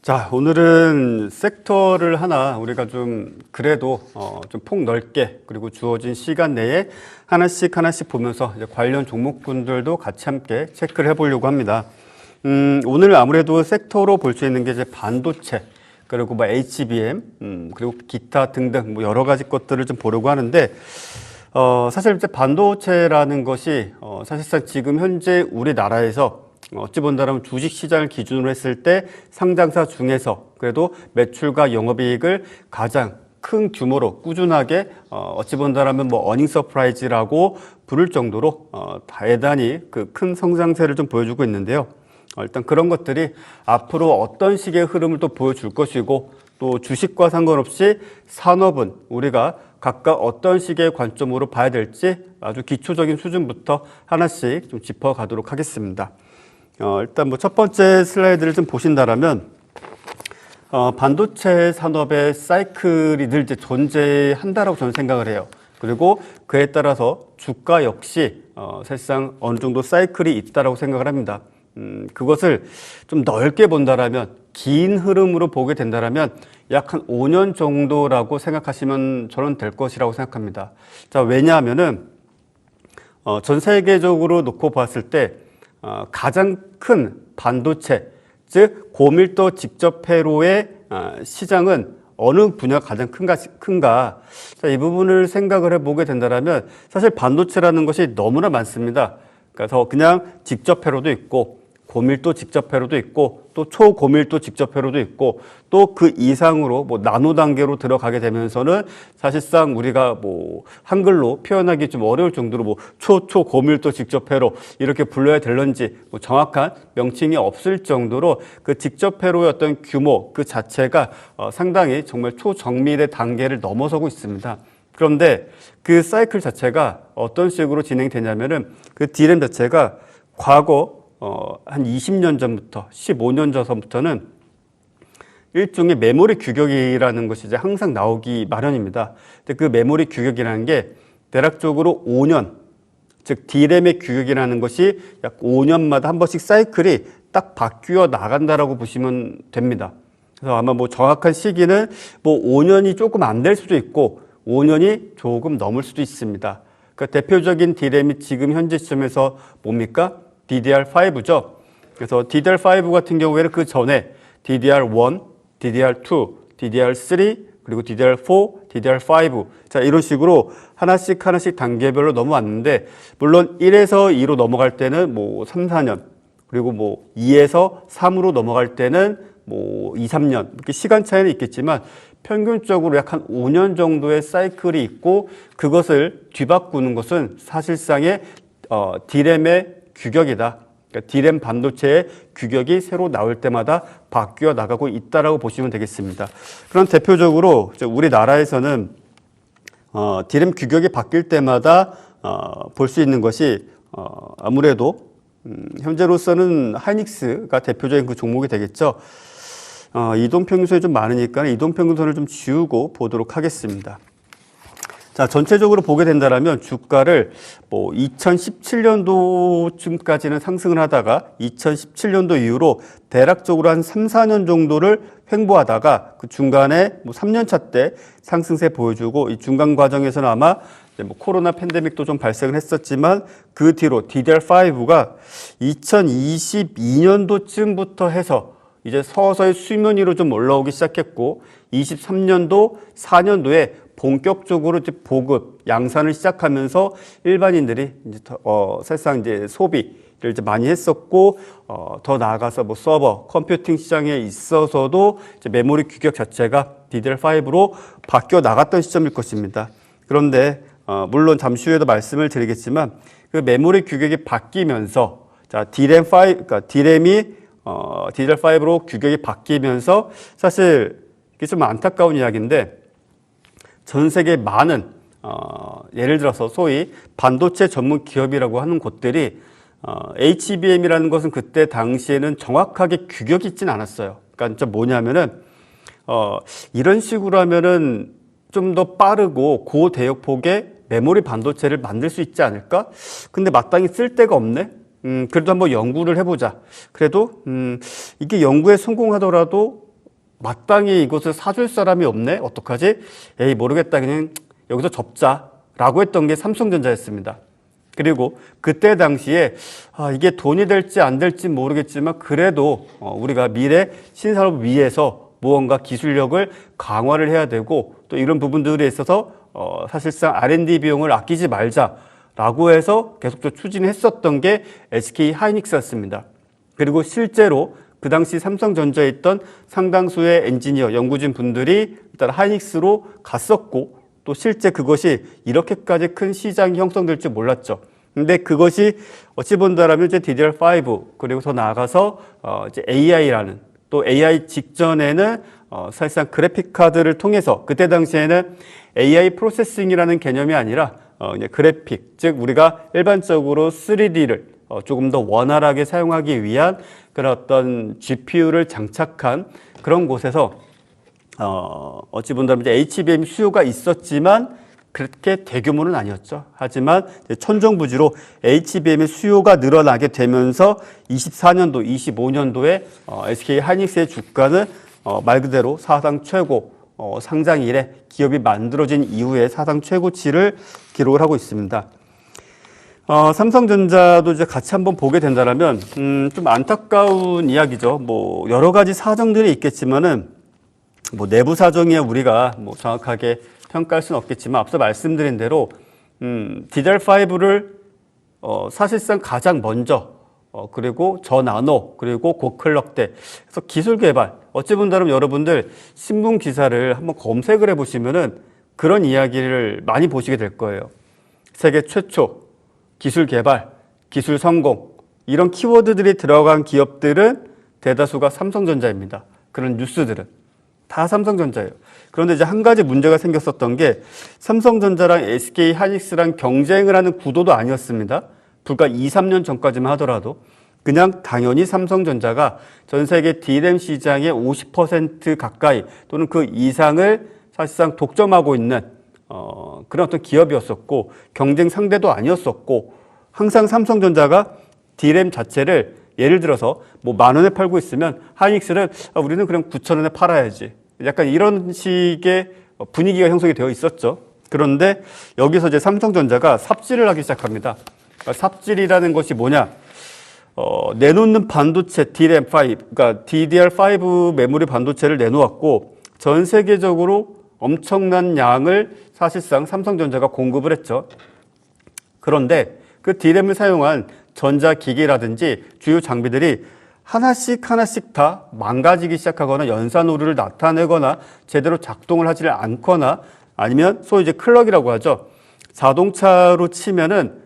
자, 오늘은 섹터를 하나 우리가 좀 그래도 좀 폭넓게 그리고 주어진 시간 내에 하나씩 보면서 이제 관련 종목군들도 같이 함께 체크를 해보려고 합니다. 오늘 아무래도 섹터로 볼 수 있는 게 이제 반도체 그리고 뭐 HBM 그리고 기타 등등 뭐 여러 가지 것들을 좀 보려고 하는데 사실 이제 반도체라는 것이 사실상 지금 현재 우리나라에서 어찌 본다면 주식 시장을 기준으로 했을 때 상장사 중에서 그래도 매출과 영업이익을 가장 큰 규모로 꾸준하게 어찌 본다면 뭐 어닝 서프라이즈라고 부를 정도로 대단히 그 큰 성장세를 좀 보여주고 있는데요. 일단 그런 것들이 앞으로 어떤 식의 흐름을 또 보여줄 것이고 또 주식과 상관없이 산업은 우리가 각각 어떤 식의 관점으로 봐야 될지 아주 기초적인 수준부터 하나씩 좀 짚어가도록 하겠습니다. 일단 뭐 첫 번째 슬라이드를 좀 보신다라면 반도체 산업의 사이클이 늘 이제 존재한다라고 저는 생각을 해요. 그리고 그에 따라서 주가 역시 사실상 어느 정도 사이클이 있다라고 생각을 합니다. 그것을 좀 넓게 본다라면 긴 흐름으로 보게 된다라면 약 한 5년 정도라고 생각하시면 저는 될 것이라고 생각합니다. 자, 왜냐하면은 전 세계적으로 놓고 봤을 때 가장 큰 반도체, 즉 고밀도 직접 회로의 시장은 어느 분야가 가장 큰가? 자, 이 부분을 생각을 해보게 된다면 사실 반도체라는 것이 너무나 많습니다. 그래서 그냥 직접 회로도 있고 고밀도 직접 회로도 있고 또 초고밀도 직접 회로도 있고 또 그 이상으로 뭐 나노 단계로 들어가게 되면서는 사실상 우리가 뭐 한글로 표현하기 좀 어려울 정도로 뭐 초고밀도 직접 회로 이렇게 불러야 될런지 뭐 정확한 명칭이 없을 정도로 그 직접 회로의 어떤 규모 그 자체가 상당히 정말 초정밀의 단계를 넘어서고 있습니다. 그런데 그 사이클 자체가 어떤 식으로 진행되냐면은 그 D램 자체가 과거 한 20년 전부터 15년 전부터는 일종의 메모리 규격이라는 것이 이제 항상 나오기 마련입니다. 근데 그 메모리 규격이라는 게 대략적으로 5년, 즉 D램의 규격이라는 것이 약 5년마다 한 번씩 사이클이 딱 바뀌어 나간다라고 보시면 됩니다. 그래서 아마 뭐 정확한 시기는 뭐 5년이 조금 안 될 수도 있고 5년이 조금 넘을 수도 있습니다. 그러니까 대표적인 D램이 지금 현재 시점에서 뭡니까? DDR5죠. 그래서 DDR5 같은 경우에는 그 전에 DDR1, DDR2, DDR3, 그리고 DDR4, DDR5. 자, 이런 식으로 하나씩 단계별로 넘어왔는데, 물론 1에서 2로 넘어갈 때는 뭐 3, 4년, 그리고 뭐 2에서 3으로 넘어갈 때는 뭐 2, 3년. 이렇게 시간 차이는 있겠지만, 평균적으로 약 한 5년 정도의 사이클이 있고, 그것을 뒤바꾸는 것은 사실상의 D램의 규격이다. 그러니까 D램 반도체의 규격이 새로 나올 때마다 바뀌어 나가고 있다라고 보시면 되겠습니다. 그런 대표적으로 우리나라에서는 D램 규격이 바뀔 때마다 볼 수 있는 것이 아무래도 현재로서는 하이닉스가 대표적인 그 종목이 되겠죠. 이동평균선이 좀 많으니까 이동평균선을 좀 지우고 보도록 하겠습니다. 자, 전체적으로 보게 된다면 주가를 뭐 2017년도쯤까지는 상승을 하다가 2017년도 이후로 대략적으로 한 3, 4년 정도를 횡보하다가 그 중간에 뭐 3년차 때 상승세 보여주고 이 중간 과정에서는 아마 뭐 코로나 팬데믹도 좀 발생을 했었지만 그 뒤로 DDR5가 2022년도쯤부터 해서 이제 서서히 수면 위로 좀 올라오기 시작했고 23년도, 4년도에 본격적으로 이제 보급, 양산을 시작하면서 일반인들이 이제 사실상 이제 소비를 이제 많이 했었고, 더 나아가서 뭐 서버, 컴퓨팅 시장에 있어서도 이제 메모리 규격 자체가 DDR5로 바뀌어 나갔던 시점일 것입니다. 그런데, 물론 잠시 후에도 말씀을 드리겠지만, 그 메모리 규격이 바뀌면서, 자, 그러니까 D램이, DDR5로 규격이 바뀌면서 사실 이게 좀 안타까운 이야기인데, 전 세계 많은 예를 들어서 소위 반도체 전문 기업이라고 하는 곳들이 HBM이라는 것은 그때 당시에는 정확하게 규격이 있진 않았어요. 그러니까 뭐냐면은 이런 식으로 하면은 좀 더 빠르고 고대역폭의 메모리 반도체를 만들 수 있지 않을까? 근데 마땅히 쓸 데가 없네. 그래도 한번 연구를 해보자. 그래도 이게 연구에 성공하더라도 마땅히 이곳을 사줄 사람이 없네? 어떡하지? 에이, 모르겠다. 그냥 여기서 접자. 라고 했던 게 삼성전자였습니다. 그리고 그때 당시에 이게 돈이 될지 안 될지 모르겠지만 그래도 우리가 미래 신산업을 위해서 무언가 기술력을 강화를 해야 되고 또 이런 부분들에 있어서 사실상 R&D 비용을 아끼지 말자라고 해서 계속적으로 추진했었던 게 SK 하이닉스였습니다. 그리고 실제로 그 당시 삼성전자에 있던 상당수의 엔지니어, 연구진 분들이 일단 하이닉스로 갔었고 또 실제 그것이 이렇게까지 큰 시장이 형성될 줄 몰랐죠. 근데 그것이 어찌 본다라면 이제 DDR5 그리고 더 나아가서 이제 AI라는 또 AI 직전에는 사실상 그래픽 카드를 통해서 그때 당시에는 AI 프로세싱이라는 개념이 아니라 이제 그래픽 즉 우리가 일반적으로 3D를 조금 더 원활하게 사용하기 위한 그런 어떤 GPU를 장착한 그런 곳에서 어찌 본다면 이제 HBM 수요가 있었지만 그렇게 대규모는 아니었죠. 하지만 천정부지로 HBM의 수요가 늘어나게 되면서 24년도, 25년도에 SK 하이닉스의 주가는 말 그대로 사상 최고 상장 이래 기업이 만들어진 이후에 사상 최고치를 기록을 하고 있습니다. 삼성전자도 이제 같이 한번 보게 된다면 좀 안타까운 이야기죠. 뭐 여러 가지 사정들이 있겠지만은 뭐 내부 사정이야 우리가 뭐 정확하게 평가할 수는 없겠지만 앞서 말씀드린 대로 DDR5를 사실상 가장 먼저 그리고 저나노 그리고 고클럭대 그래서 기술 개발 어찌 본다면 여러분들 신문 기사를 한번 검색을 해보시면은 그런 이야기를 많이 보시게 될 거예요. 세계 최초 기술 개발, 기술 성공 이런 키워드들이 들어간 기업들은 대다수가 삼성전자입니다. 그런 뉴스들은 다 삼성전자예요. 그런데 이제 한 가지 문제가 생겼었던 게 삼성전자랑 SK 하이닉스랑 경쟁을 하는 구도도 아니었습니다. 불과 2, 3년 전까지만 하더라도 그냥 당연히 삼성전자가 전 세계 D램 시장의 50% 가까이 또는 그 이상을 사실상 독점하고 있는 그런 어떤 기업이었었고 경쟁 상대도 아니었었고 항상 삼성전자가 D램 자체를 예를 들어서 뭐 10,000원에 팔고 있으면 하이닉스는 우리는 그냥 9,000원에 팔아야지. 약간 이런 식의 분위기가 형성이 되어 있었죠. 그런데 여기서 이제 삼성전자가 삽질을 하기 시작합니다. 그러니까 삽질이라는 것이 뭐냐? 내놓는 반도체 DRAM5, 그러니까 DDR5 메모리 반도체를 내놓았고 전 세계적으로 엄청난 양을 사실상 삼성전자가 공급을 했죠. 그런데 그 DRAM을 사용한 전자기기라든지 주요 장비들이 하나씩 하나씩 다 망가지기 시작하거나 연산 오류를 나타내거나 제대로 작동을 하지 않거나 아니면 소위 이제 클럭이라고 하죠. 자동차로 치면은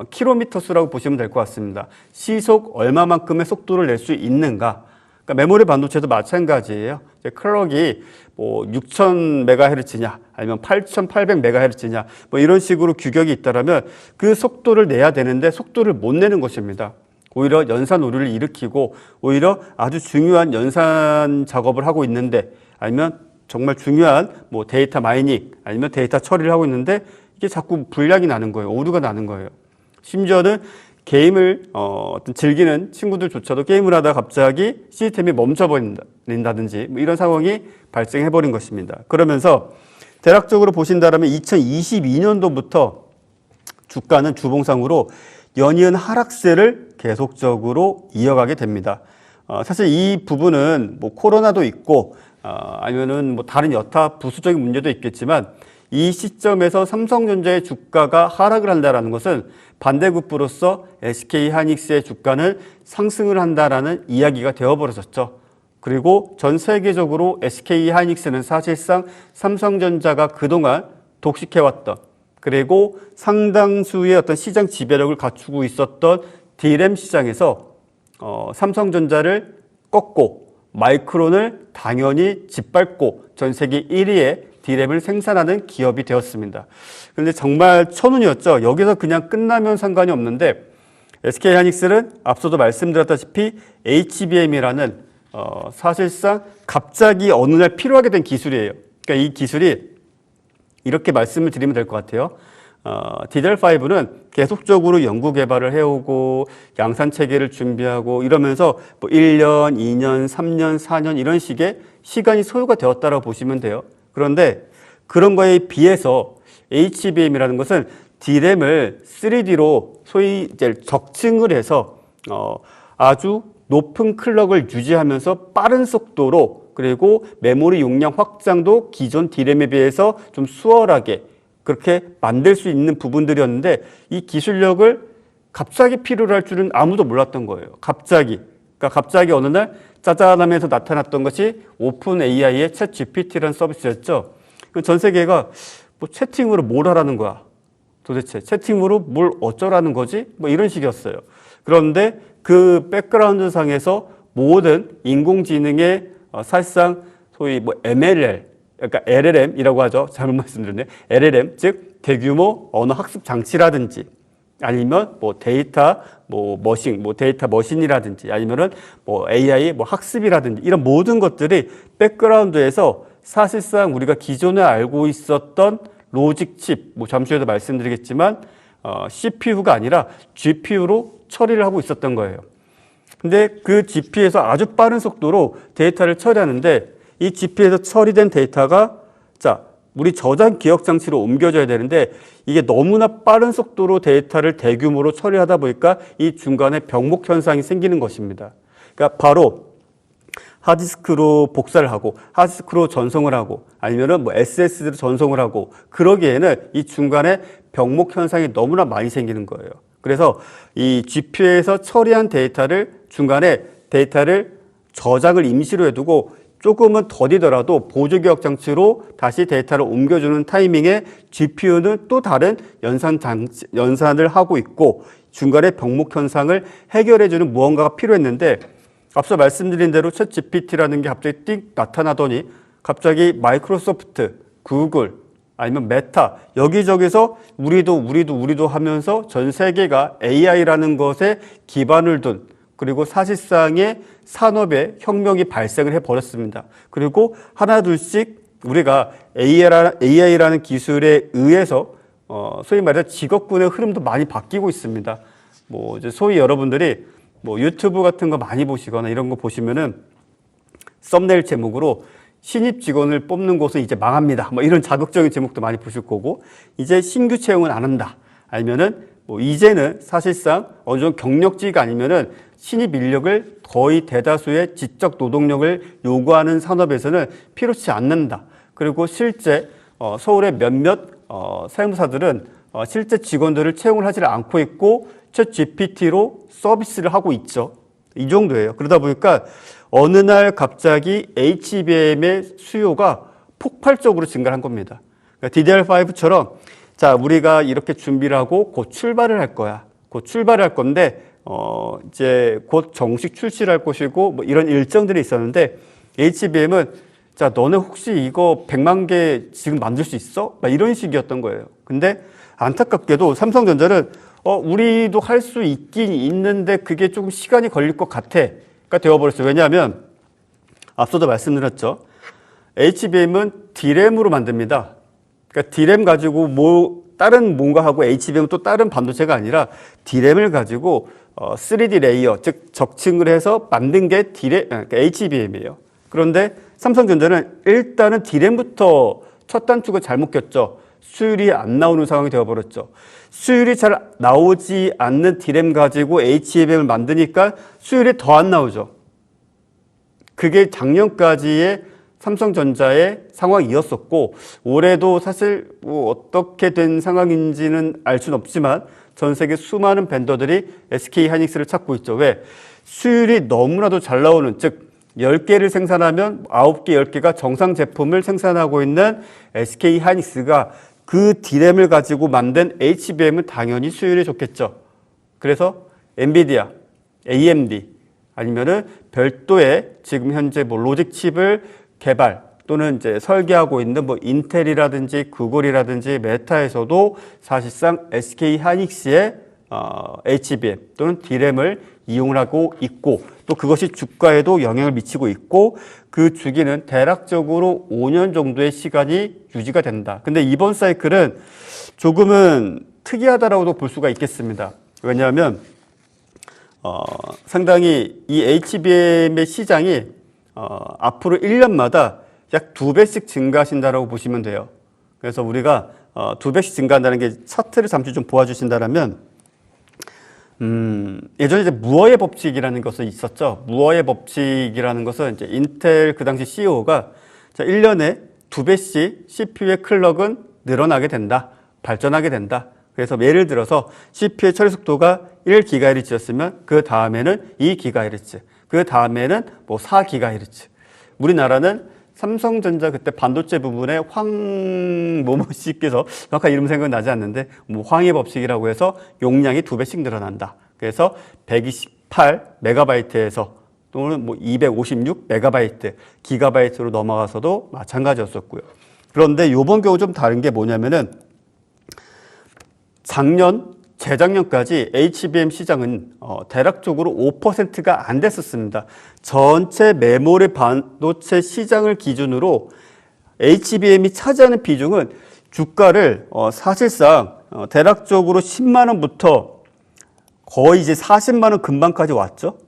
킬로미터 수라고 보시면 될 것 같습니다. 시속 얼마만큼의 속도를 낼 수 있는가. 그러니까 메모리 반도체도 마찬가지예요. 이제 클럭이 뭐 6,000MHz냐 아니면 8,800MHz냐 뭐 이런 식으로 규격이 있다라면 그 속도를 내야 되는데 속도를 못 내는 것입니다. 오히려 연산 오류를 일으키고 오히려 아주 중요한 연산 작업을 하고 있는데 아니면 정말 중요한 뭐 데이터 마이닝 아니면 데이터 처리를 하고 있는데 이게 자꾸 불량이 나는 거예요. 오류가 나는 거예요. 심지어는 게임을 어떤 즐기는 친구들조차도 게임을 하다가 갑자기 시스템이 멈춰버린다든지 뭐 이런 상황이 발생해버린 것입니다. 그러면서 대략적으로 보신다면 2022년도부터 주가는 주봉상으로 연이은 하락세를 계속적으로 이어가게 됩니다. 사실 이 부분은 뭐 코로나도 있고 아니면은 뭐 다른 여타 부수적인 문제도 있겠지만 이 시점에서 삼성전자의 주가가 하락을 한다라는 것은 반대급부로서 SK 하이닉스의 주가는 상승을 한다라는 이야기가 되어버려졌죠. 그리고 전 세계적으로 SK 하이닉스는 사실상 삼성전자가 그동안 독식해왔던 그리고 상당수의 어떤 시장 지배력을 갖추고 있었던 D램 시장에서 삼성전자를 꺾고 마이크론을 당연히 짓밟고 전 세계 1위의 D램을 생산하는 기업이 되었습니다. 그런데 정말 천운이었죠. 여기서 그냥 끝나면 상관이 없는데 SK 하이닉스는 앞서도 말씀드렸다시피 HBM이라는 사실상 갑자기 어느 날 필요하게 된 기술이에요. 그러니까 이 기술이 이렇게 말씀을 드리면 될 것 같아요. DDR5는 계속적으로 연구 개발을 해오고 양산 체계를 준비하고 이러면서 뭐 1년, 2년, 3년, 4년 이런 식의 시간이 소요가 되었다고 보시면 돼요. 그런데 그런 거에 비해서 HBM이라는 것은 D램을 3D로 소위 이제 적층을 해서 아주 높은 클럭을 유지하면서 빠른 속도로 그리고 메모리 용량 확장도 기존 D램에 비해서 좀 수월하게 그렇게 만들 수 있는 부분들이었는데 이 기술력을 갑자기 필요로 할 줄은 아무도 몰랐던 거예요. 갑자기. 그러니까 갑자기 어느 날 짜잔하면서 나타났던 것이 오픈 AI의 챗 GPT라는 서비스였죠. 전 세계가 뭐 채팅으로 뭘 하라는 거야. 도대체 채팅으로 뭘 어쩌라는 거지? 뭐 이런 식이었어요. 그런데 그 백그라운드 상에서 모든 인공지능의 사실상 소위 뭐 MLL, 그러니까 LLM이라고 하죠. 잘못 말씀드렸네요. LLM, 즉 대규모 언어 학습 장치라든지 아니면 뭐 데이터 데이터 머신이라든지 아니면은 뭐 AI 뭐 학습이라든지 이런 모든 것들이 백그라운드에서 사실상 우리가 기존에 알고 있었던 로직 칩, 뭐 잠시 후에도 말씀드리겠지만 CPU가 아니라 GPU로 처리를 하고 있었던 거예요. 근데 그 GPU에서 아주 빠른 속도로 데이터를 처리하는데 이 GPU에서 처리된 데이터가 우리 저장 기억 장치로 옮겨져야 되는데 이게 너무나 빠른 속도로 데이터를 대규모로 처리하다 보니까 이 중간에 병목 현상이 생기는 것입니다. 그러니까 바로 하드디스크로 복사를 하고 하드디스크로 전송을 하고 아니면은 뭐 SSD로 전송을 하고 그러기에는 이 중간에 병목 현상이 너무나 많이 생기는 거예요. 그래서 이 GPU에서 처리한 데이터를 중간에 데이터를 저장을 임시로 해두고 조금은 더디더라도 보조기억 장치로 다시 데이터를 옮겨주는 타이밍에 GPU는 또 다른 연산을 하고 있고 중간에 병목 현상을 해결해주는 무언가가 필요했는데 앞서 말씀드린 대로 챗 GPT라는 게 갑자기 띡 나타나더니 갑자기 마이크로소프트, 구글 아니면 메타 여기저기서 우리도 하면서 전 세계가 AI라는 것에 기반을 둔 그리고 사실상의 산업의 혁명이 발생을 해버렸습니다. 그리고 하나둘씩 우리가 AI라는 기술에 의해서 소위 말해서 직업군의 흐름도 많이 바뀌고 있습니다. 뭐 이제 소위 여러분들이 뭐 유튜브 같은 거 많이 보시거나 이런 거 보시면은 썸네일 제목으로 신입 직원을 뽑는 곳은 이제 망합니다. 뭐 이런 자극적인 제목도 많이 보실 거고 이제 신규 채용은 안 한다. 아니면은 뭐 이제는 사실상 어느 정도 경력직이 아니면은 신입 인력을 거의 대다수의 지적 노동력을 요구하는 산업에서는 필요치 않는다. 그리고 실제 서울의 몇몇 사용사들은 실제 직원들을 채용을 하지 않고 있고 챗 GPT로 서비스를 하고 있죠. 이 정도예요. 그러다 보니까 어느 날 갑자기 HBM의 수요가 폭발적으로 증가한 겁니다. 그러니까 DDR5처럼 우리가 이렇게 준비를 하고 곧 출발을 할 거야. 곧 출발을 할 건데 이제 곧 정식 출시를 할 것이고 뭐 이런 일정들이 있었는데 HBM은 너네 혹시 이거 100만 개 지금 만들 수 있어? 막 이런 식이었던 거예요. 근데 안타깝게도 삼성전자는 우리도 할 수 있긴 있는데 그게 조금 시간이 걸릴 것 같아가 되어버렸어요. 왜냐하면 앞서도 말씀드렸죠. HBM은 D램으로 만듭니다. 그러니까 D램 가지고 다른 뭔가 하고 HBM은 또 다른 반도체가 아니라 D램을 가지고 3D 레이어, 즉 적층을 해서 만든 게 그러니까 HBM이에요. 그런데 삼성전자는 일단은 D램부터 첫 단추가 잘못 꼈죠. 수율이 안 나오는 상황이 되어버렸죠. 수율이 잘 나오지 않는 D램 가지고 HBM을 만드니까 수율이 더 안 나오죠. 그게 작년까지의 삼성전자의 상황이었었고 올해도 사실 뭐 어떻게 된 상황인지는 알 수는 없지만 전 세계 수많은 벤더들이 SK하이닉스를 찾고 있죠. 왜? 수율이 너무나도 잘 나오는 즉 10개를 생산하면 9개, 10개가 정상 제품을 생산하고 있는 SK하이닉스가 그 D램을 가지고 만든 HBM은 당연히 수율이 좋겠죠. 그래서 엔비디아, AMD 아니면은 별도의 지금 현재 뭐 로직 칩을 개발 또는 이제 설계하고 있는 뭐 인텔이라든지 구글이라든지 메타에서도 사실상 SK하이닉스의 HBM 또는 D램을 이용을 하고 있고 또 그것이 주가에도 영향을 미치고 있고 그 주기는 대략적으로 5년 정도의 시간이 유지가 된다. 근데 이번 사이클은 조금은 특이하다라고도 볼 수가 있겠습니다. 왜냐하면 상당히 이 HBM의 시장이 앞으로 1년마다 약 2배씩 증가하신다라고 보시면 돼요. 그래서 우리가 2배씩 증가한다는 게 차트를 잠시 좀 보아주신다면 예전에 이제 무어의 법칙이라는 것이 있었죠. 무어의 법칙이라는 것은 이제 인텔 그 당시 CEO가 1년에 2배씩 CPU의 클럭은 늘어나게 된다. 발전하게 된다. 그래서 예를 들어서 CPU의 처리 속도가 1GHz였으면 그 다음에는 2GHz, 그 다음에는 뭐 4GHz. 우리나라는 삼성전자 그때 반도체 부분에 황모모 씨께서 정확한 이름 생각나지 않는데 뭐 황의 법칙이라고 해서 용량이 2배씩 늘어난다. 그래서 128MB에서 또는 뭐 256MB, 기가바이트로 넘어가서도 마찬가지였었고요. 그런데 이번 경우 좀 다른 게 뭐냐면은 재작년까지 HBM 시장은 대략적으로 5%가 안 됐었습니다. 전체 메모리 반도체 시장을 기준으로 HBM이 차지하는 비중은 주가를 사실상 대략적으로 10만 원부터 거의 이제 40만 원 근방까지 왔죠.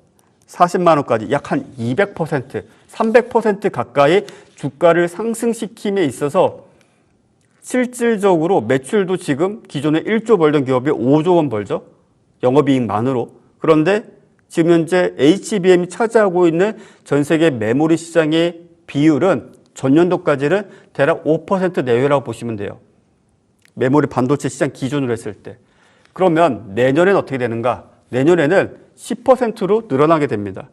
40만 원까지 약 한 200%, 300% 가까이 주가를 상승시킴에 있어서 실질적으로 매출도 지금 기존에 1조 벌던 기업이 5조 원 벌죠. 영업이익만으로. 그런데 지금 현재 HBM이 차지하고 있는 전 세계 메모리 시장의 비율은 전년도까지는 대략 5% 내외라고 보시면 돼요. 메모리 반도체 시장 기준으로 했을 때. 그러면 내년에는 어떻게 되는가? 내년에는 10%로 늘어나게 됩니다.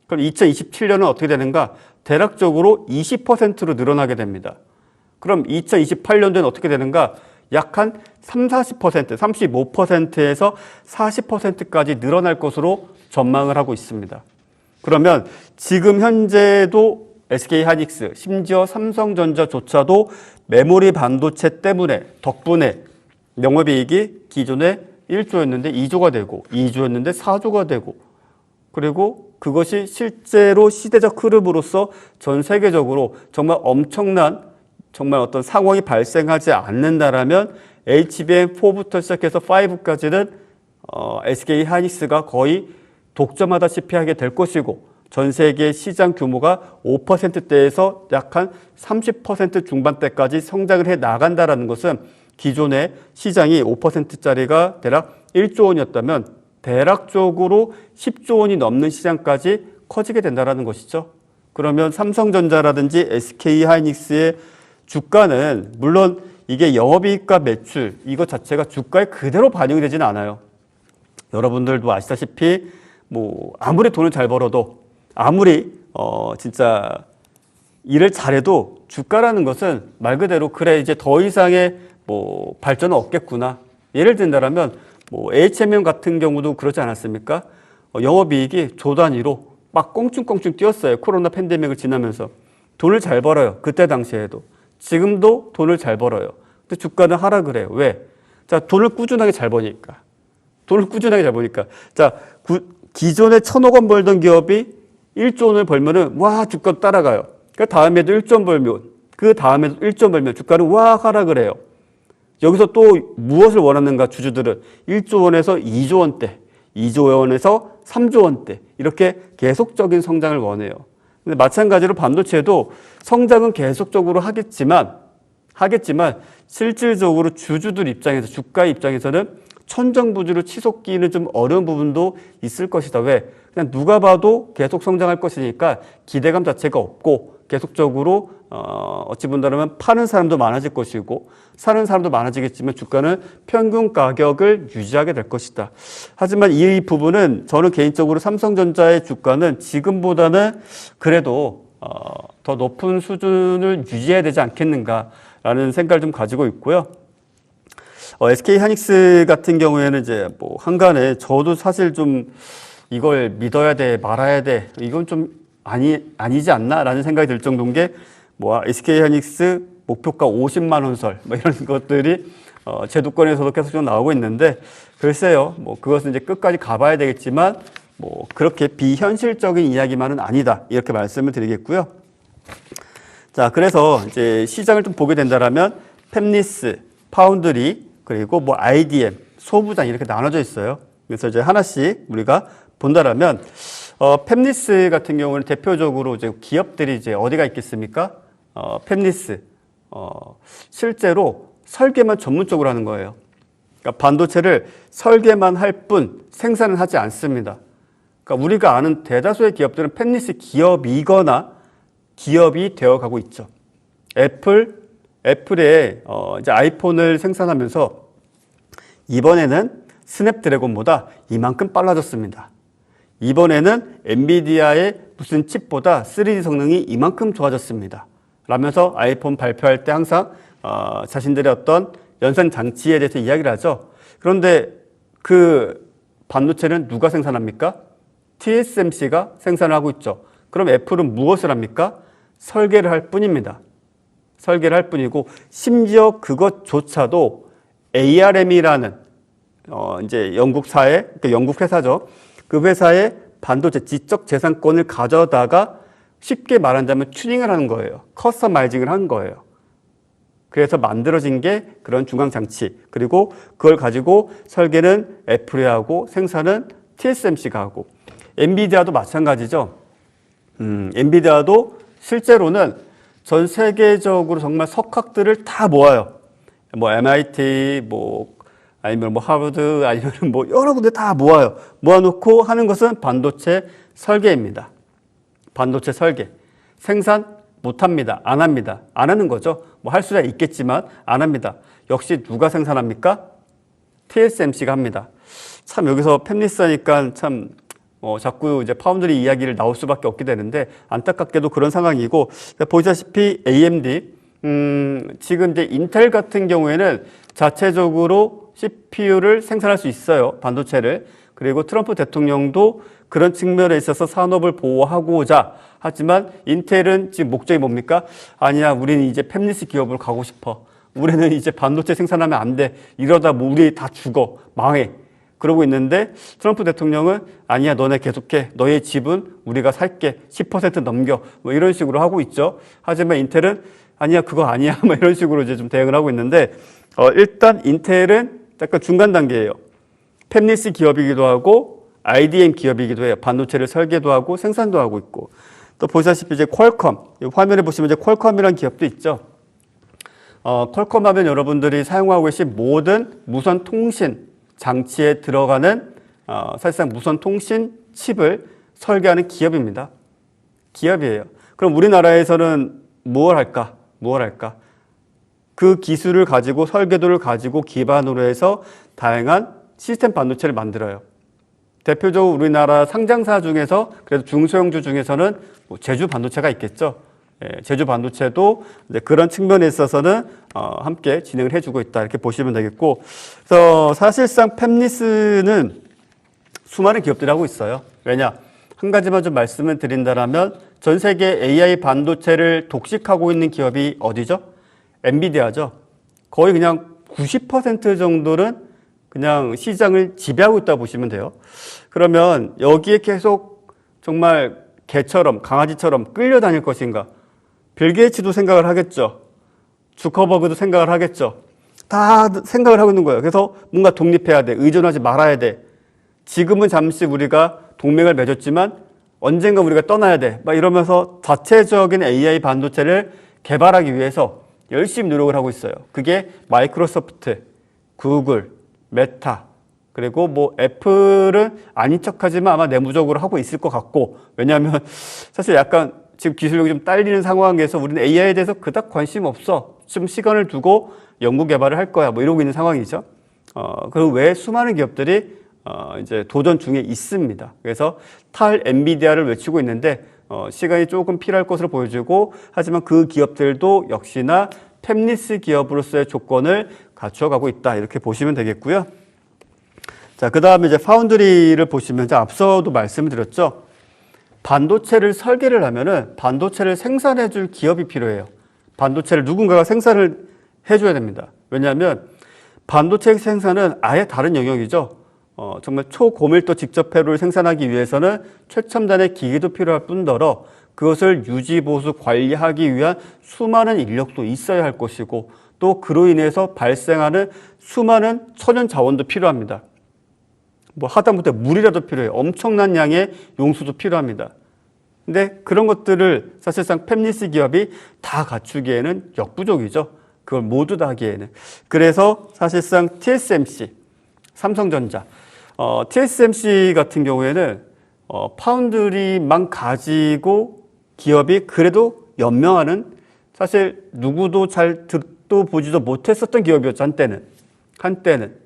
그럼 2027년은 어떻게 되는가? 대략적으로 20%로 늘어나게 됩니다. 그럼 2028년도에는 어떻게 되는가? 약 한 30-40%, 35%에서 40%까지 늘어날 것으로 전망을 하고 있습니다. 그러면 지금 현재도 SK하이닉스, 심지어 삼성전자조차도 메모리 반도체 덕분에 영업이익이 기존에 1조였는데 2조가 되고 2조였는데 4조가 되고 그리고 그것이 실제로 시대적 흐름으로서 전 세계적으로 정말 엄청난 정말 어떤 상황이 발생하지 않는다라면 HBM4부터 시작해서 5까지는 SK하이닉스가 거의 독점하다시피 하게 될 것이고 전 세계 시장 규모가 5%대에서 약 한 30% 중반대까지 성장을 해 나간다라는 것은 기존의 시장이 5%짜리가 대략 1조 원이었다면 대략적으로 10조 원이 넘는 시장까지 커지게 된다라는 것이죠. 그러면 삼성전자라든지 SK하이닉스의 주가는 물론 이게 영업이익과 매출 이것 자체가 주가에 그대로 반영이 되지는 않아요. 여러분들도 아시다시피 뭐 아무리 돈을 잘 벌어도 아무리 진짜 일을 잘해도 주가라는 것은 말 그대로 그래 이제 더 이상의 뭐 발전은 없겠구나. 예를 든다라면 뭐 HMM 같은 경우도 그러지 않았습니까? 영업이익이 조 단위로 막 껑충껑충 뛰었어요. 코로나 팬데믹을 지나면서 돈을 잘 벌어요. 그때 당시에도. 지금도 돈을 잘 벌어요. 근데 주가는 하락을 해요. 왜? 자, 돈을 꾸준하게 잘 버니까. 자, 기존에 1,000억 원 벌던 기업이 1조 원을 벌면은, 와, 주가 따라가요. 그 다음에도 1조 원 벌면, 그 다음에도 1조 원 벌면 주가는 와, 하락을 해요. 여기서 또 무엇을 원하는가, 주주들은? 1조 원에서 2조 원대, 2조 원에서 3조 원대, 이렇게 계속적인 성장을 원해요. 근데 마찬가지로 반도체도 성장은 계속적으로 하겠지만 실질적으로 주주들 입장에서 주가 입장에서는 천정부지로 치솟기는 좀 어려운 부분도 있을 것이다. 왜? 그냥 누가 봐도 계속 성장할 것이니까 기대감 자체가 없고 계속적으로 어찌 본다면 파는 사람도 많아질 것이고 사는 사람도 많아지겠지만 주가는 평균 가격을 유지하게 될 것이다. 하지만 이 부분은 저는 개인적으로 삼성전자의 주가는 지금보다는 그래도 더 높은 수준을 유지해야 되지 않겠는가라는 생각을 좀 가지고 있고요. SK하이닉스 같은 경우에는 이제 뭐 한간에 저도 사실 좀 이걸 믿어야 돼 말아야 돼 이건 좀 아니지 않나라는 생각이 들 정도인 게 뭐 SK하이닉스 목표가 50만 원설 뭐 이런 것들이 제도권에서도 계속 좀 나오고 있는데 글쎄요 뭐 그것은 이제 끝까지 가봐야 되겠지만 뭐 그렇게 비현실적인 이야기만은 아니다. 이렇게 말씀을 드리겠고요. 자, 그래서 이제 시장을 좀 보게 된다라면 팹리스, 파운드리, 그리고 뭐 IDM, 소부장 이렇게 나눠져 있어요. 그래서 이제 하나씩 우리가 본다라면 팹리스 같은 경우는 대표적으로 이제 기업들이 이제 어디가 있겠습니까? 팹리스 실제로 설계만 전문적으로 하는 거예요. 그러니까 반도체를 설계만 할 뿐 생산은 하지 않습니다. 그러니까 우리가 아는 대다수의 기업들은 팹리스 기업이거나 기업이 되어가고 있죠. 애플의 이제 아이폰을 생산하면서 이번에는 스냅드래곤보다 이만큼 빨라졌습니다. 이번에는 엔비디아의 무슨 칩보다 3D 성능이 이만큼 좋아졌습니다. 라면서 아이폰 발표할 때 항상 자신들의 어떤 연산 장치에 대해서 이야기를 하죠. 그런데 그 반도체는 누가 생산합니까? TSMC가 생산을 하고 있죠. 그럼 애플은 무엇을 합니까? 설계를 할 뿐입니다. 설계를 할 뿐이고 심지어 그것조차도 ARM이라는 이제 영국 회사죠. 그 회사의 반도체 지적 재산권을 가져다가 쉽게 말한다면 튜닝을 하는 거예요. 커스터마이징을 한 거예요. 그래서 만들어진 게 그런 중앙장치, 그리고 그걸 가지고 설계는 애플이 하고 생산은 TSMC가 하고, 엔비디아도 마찬가지죠. 엔비디아도 실제로는 전 세계적으로 정말 석학들을 다 모아요. 뭐 MIT, 아니면 하버드, 아니면 여러 군데 다 모아요. 모아놓고 하는 것은 반도체 설계입니다. 반도체 설계. 생산 못합니다. 안 합니다. 안 하는 거죠. 할 수야 있겠지만 안 합니다. 역시 누가 생산합니까? TSMC가 합니다. 참 여기서 팹리스 하니까 참 자꾸 이제 파운드리 이야기를 나올 수밖에 없게 되는데 안타깝게도 그런 상황이고, 보시다시피 AMD, 지금 이제 인텔 같은 경우에는 자체적으로 CPU를 생산할 수 있어요. 반도체를. 그리고 트럼프 대통령도 그런 측면에 있어서 산업을 보호하고자 하지만 인텔은 지금 목적이 뭡니까? 아니야, 우리는 이제 팹리스 기업으로 가고 싶어. 우리는 이제 반도체 생산하면 안 돼. 이러다 우리 다 죽어. 망해. 그러고 있는데 트럼프 대통령은 아니야, 너네 계속해. 너의 집은 우리가 살게. 10% 넘겨. 이런 식으로 하고 있죠. 하지만 인텔은 아니야, 그거 아니야. 이런 식으로 이제 좀 대응을 하고 있는데, 일단 인텔은 약간 중간 단계예요. 팹리스 기업이기도 하고 IDM 기업이기도 해요. 반도체를 설계도 하고 생산도 하고 있고. 또 보시다시피 이제 퀄컴, 화면에 보시면 이제 퀄컴이라는 기업도 있죠. 퀄컴 하면 여러분들이 사용하고 계신 모든 무선 통신 장치에 들어가는 사실상 무선 통신 칩을 설계하는 기업입니다. 기업이에요. 그럼 우리나라에서는 무엇을 할까? 그 기술을 가지고 설계도를 가지고 기반으로 해서 다양한 시스템 반도체를 만들어요. 대표적으로 우리나라 상장사 중에서 그래도 중소형주 중에서는 제주 반도체가 있겠죠. 제주 반도체도 이제 그런 측면에 있어서는 함께 진행을 해주고 있다, 이렇게 보시면 되겠고, 그래서 사실상 팹리스는 수많은 기업들이 하고 있어요. 왜냐? 한 가지만 좀 말씀을 드린다라면 전 세계 AI 반도체를 독식하고 있는 기업이 어디죠? 엔비디아죠. 거의 그냥 90% 정도는 그냥 시장을 지배하고 있다고 보시면 돼요. 그러면 여기에 계속 정말 개처럼, 강아지처럼 끌려다닐 것인가? 빌 게이츠도 생각을 하겠죠. 주커버그도 생각을 하겠죠. 다 생각을 하고 있는 거예요. 그래서 뭔가 독립해야 돼. 의존하지 말아야 돼. 지금은 잠시 우리가 동맹을 맺었지만 언젠가 우리가 떠나야 돼. 이러면서 자체적인 AI 반도체를 개발하기 위해서 열심히 노력을 하고 있어요. 그게 마이크로소프트, 구글, 메타, 그리고 애플은 아닌 척하지만 아마 내부적으로 하고 있을 것 같고, 왜냐하면 사실 약간 지금 기술력이 좀 딸리는 상황에서 우리는 AI에 대해서 그닥 관심 없어. 좀 시간을 두고 연구 개발을 할 거야. 이러고 있는 상황이죠. 그 외에 수많은 기업들이 이제 도전 중에 있습니다. 그래서 탈 엔비디아를 외치고 있는데 시간이 조금 필요할 것으로 보여지고, 하지만 그 기업들도 역시나 팹리스 기업으로서의 조건을 갖춰가고 있다, 이렇게 보시면 되겠고요. 자, 그 다음에 이제 파운드리를 보시면 앞서도 말씀을 드렸죠. 반도체를 설계를 하면은 반도체를 생산해 줄 기업이 필요해요. 반도체를 누군가가 생산을 해줘야 됩니다. 왜냐하면 반도체 생산은 아예 다른 영역이죠. 정말 초고밀도 직접회로를 생산하기 위해서는 최첨단의 기기도 필요할 뿐더러 그것을 유지, 보수, 관리하기 위한 수많은 인력도 있어야 할 것이고 또 그로 인해서 발생하는 수많은 천연 자원도 필요합니다. 뭐 하다못해 물이라도 필요해요. 엄청난 양의 용수도 필요합니다. 근데 그런 것들을 사실상 팹리스 기업이 다 갖추기에는 역부족이죠. 그걸 모두 다 하기에는. 그래서 사실상 TSMC, 삼성전자, TSMC 같은 경우에는 파운드리만 가지고 기업이 그래도 연명하는 사실 누구도 잘 듣도 보지도 못했었던 기업이었죠. 한때는.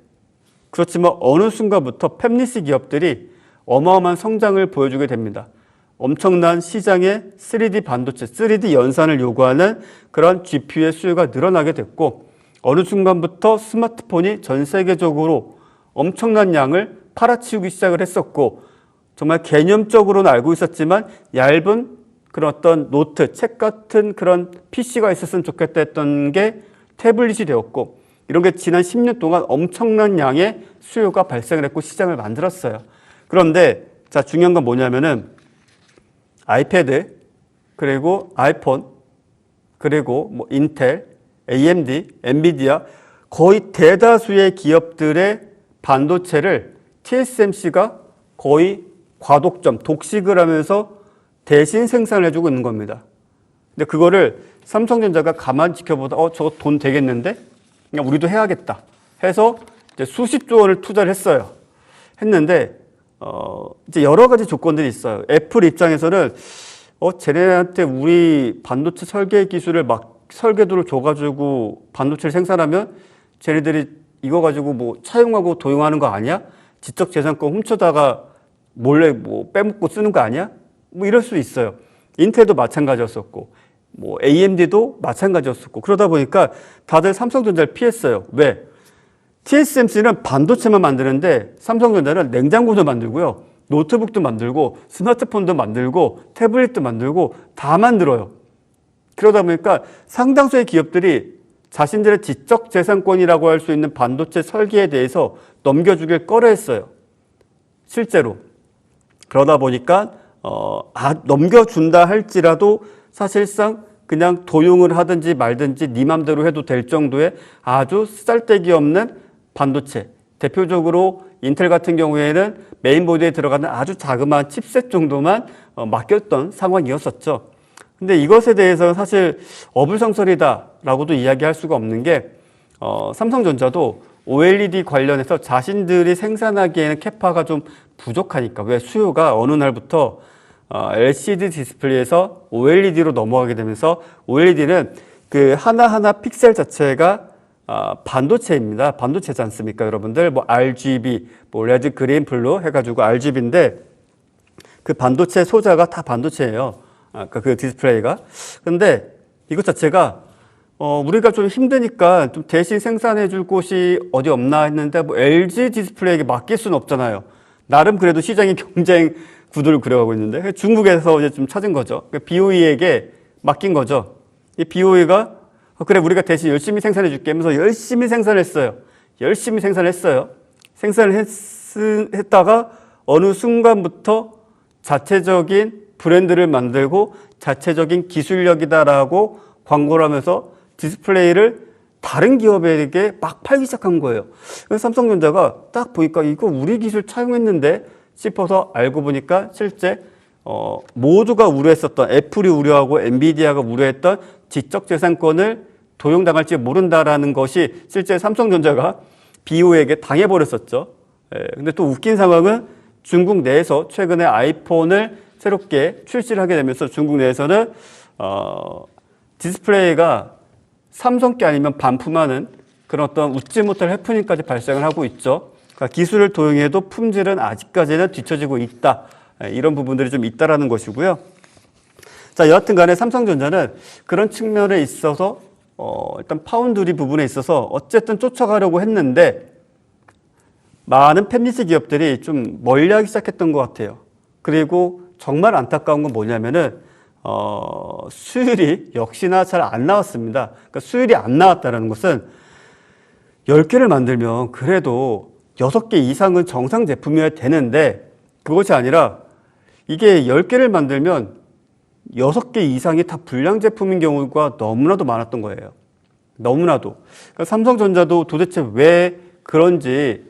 그렇지만 어느 순간부터 팹리스 기업들이 어마어마한 성장을 보여주게 됩니다. 엄청난 시장의 3D 반도체, 3D 연산을 요구하는 그런 GPU의 수요가 늘어나게 됐고 어느 순간부터 스마트폰이 전 세계적으로 엄청난 양을 팔아치우기 시작을 했었고 정말 개념적으로는 알고 있었지만 얇은 그런 어떤 노트, 책 같은 그런 PC가 있었으면 좋겠다 했던 게 태블릿이 되었고 이런 게 지난 10년 동안 엄청난 양의 수요가 발생을 했고 시장을 만들었어요. 그런데 자 중요한 건 뭐냐면은 아이패드, 그리고 아이폰, 그리고 뭐 인텔, AMD, 엔비디아 거의 대다수의 기업들의 반도체를 TSMC가 거의 과독점, 독식을 하면서 대신 생산을 해주고 있는 겁니다. 근데 그거를 삼성전자가 가만히 지켜보다 저거 돈 되겠는데? 그냥 우리도 해야겠다 해서 이제 수십조 원을 투자를 했는데 이제 여러 가지 조건들이 있어요. 애플 입장에서는 쟤네한테 우리 반도체 설계 기술을 막 설계도를 줘가지고 반도체를 생산하면 쟤네들이 이거 가지고 뭐 차용하고 도용하는 거 아니야? 지적재산권 훔쳐다가 몰래 뭐 빼먹고 쓰는 거 아니야? 뭐 이럴 수 있어요. 인텔도 마찬가지였었고 뭐 AMD도 마찬가지였었고 그러다 보니까 다들 삼성전자를 피했어요. 왜? TSMC는 반도체만 만드는데 삼성전자는 냉장고도 만들고요. 노트북도 만들고 스마트폰도 만들고 태블릿도 만들고 다 만들어요. 그러다 보니까 상당수의 기업들이 자신들의 지적재산권이라고 할 수 있는 반도체 설계에 대해서 넘겨주길 꺼려했어요. 실제로. 그러다 보니까 넘겨준다 할지라도 사실상 그냥 도용을 하든지 말든지 네 맘대로 해도 될 정도의 아주 쓰잘데기 없는 반도체, 대표적으로 인텔 같은 경우에는 메인보드에 들어가는 아주 자그마한 칩셋 정도만 맡겼던 상황이었었죠. 근데 이것에 대해서 사실 어불성설이다라고도 이야기할 수가 없는 게 삼성전자도 OLED 관련해서 자신들이 생산하기에는 캐파가 좀 부족하니까 왜 수요가 어느 날부터 LCD 디스플레이에서 OLED로 넘어가게 되면서 OLED는 그 하나하나 픽셀 자체가 반도체입니다. 반도체지 않습니까, 여러분들? 뭐 RGB, 뭐 레드, 그린, 블루 해가지고 RGB인데 그 반도체 소자가 다 반도체예요. 그 디스플레이가. 근데 이것 자체가 우리가 좀 힘드니까 좀 대신 생산해 줄 곳이 어디 없나 했는데 뭐 LG 디스플레이에게 맡길 수는 없잖아요. 나름 그래도 시장의 경쟁 구도를 그려가고 있는데 중국에서 이제 좀 찾은 거죠. BOE에게 맡긴 거죠. 이 BOE가 그래 우리가 대신 열심히 생산해 줄게 하면서 열심히 생산했어요. 생산을 했다가 어느 순간부터 자체적인 브랜드를 만들고 자체적인 기술력이다라고 광고를 하면서 디스플레이를 다른 기업에게 막 팔기 시작한 거예요. 그래서 삼성전자가 딱 보니까 이거 우리 기술 차용했는데 싶어서 알고 보니까 실제 모두가 우려했었던 애플이 우려하고 엔비디아가 우려했던 지적재산권을 도용당할지 모른다라는 것이 실제 삼성전자가 BO에게 당해버렸었죠. 근데 또 웃긴 상황은 중국 내에서 최근에 아이폰을 새롭게 출시를 하게 되면서 중국 내에서는 디스플레이가 삼성께 아니면 반품하는 그런 어떤 웃지 못할 해프닝까지 발생을 하고 있죠. 그러니까 기술을 도용해도 품질은 아직까지는 뒤처지고 있다. 이런 부분들이 좀 있다라는 것이고요. 자, 여하튼 간에 삼성전자는 그런 측면에 있어서 일단 파운드리 부분에 있어서 어쨌든 쫓아가려고 했는데 많은 팹리스 기업들이 좀 멀리하기 시작했던 것 같아요. 그리고 정말 안타까운 건 뭐냐면은 수율이 역시나 잘 안 나왔습니다. 그러니까 수율이 안 나왔다는 것은 10개를 만들면 그래도 6개 이상은 정상 제품이어야 되는데 그것이 아니라 이게 10개를 만들면 6개 이상이 다 불량 제품인 경우가 너무나도 많았던 거예요. 너무나도. 그러니까 삼성전자도 도대체 왜 그런지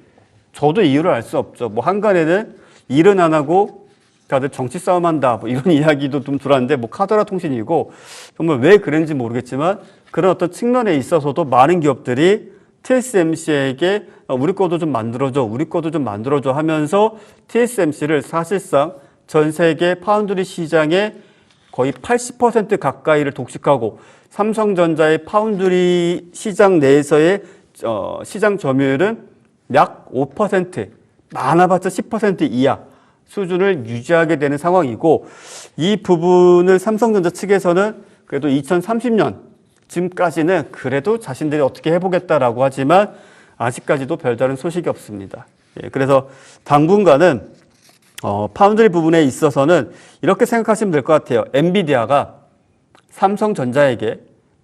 저도 이유를 알 수 없죠. 뭐 한간에는 일은 안 하고 다들 정치 싸움한다 뭐 이런 이야기도 좀 들었는데 뭐 카더라 통신이고 정말 왜 그런지 모르겠지만 그런 어떤 측면에 있어서도 많은 기업들이 TSMC에게 우리 거도 좀 만들어줘, 우리 거도 좀 만들어줘 하면서 TSMC를 사실상 전 세계 파운드리 시장의 거의 80% 가까이를 독식하고 삼성전자의 파운드리 시장 내에서의 시장 점유율은 약 5%, 많아봤자 10% 이하 수준을 유지하게 되는 상황이고 이 부분을 삼성전자 측에서는 그래도 2030년쯤까지는 그래도 자신들이 어떻게 해보겠다라고 하지만 아직까지도 별다른 소식이 없습니다. 예, 그래서 당분간은 파운드리 부분에 있어서는 이렇게 생각하시면 될 것 같아요. 엔비디아가 삼성전자에게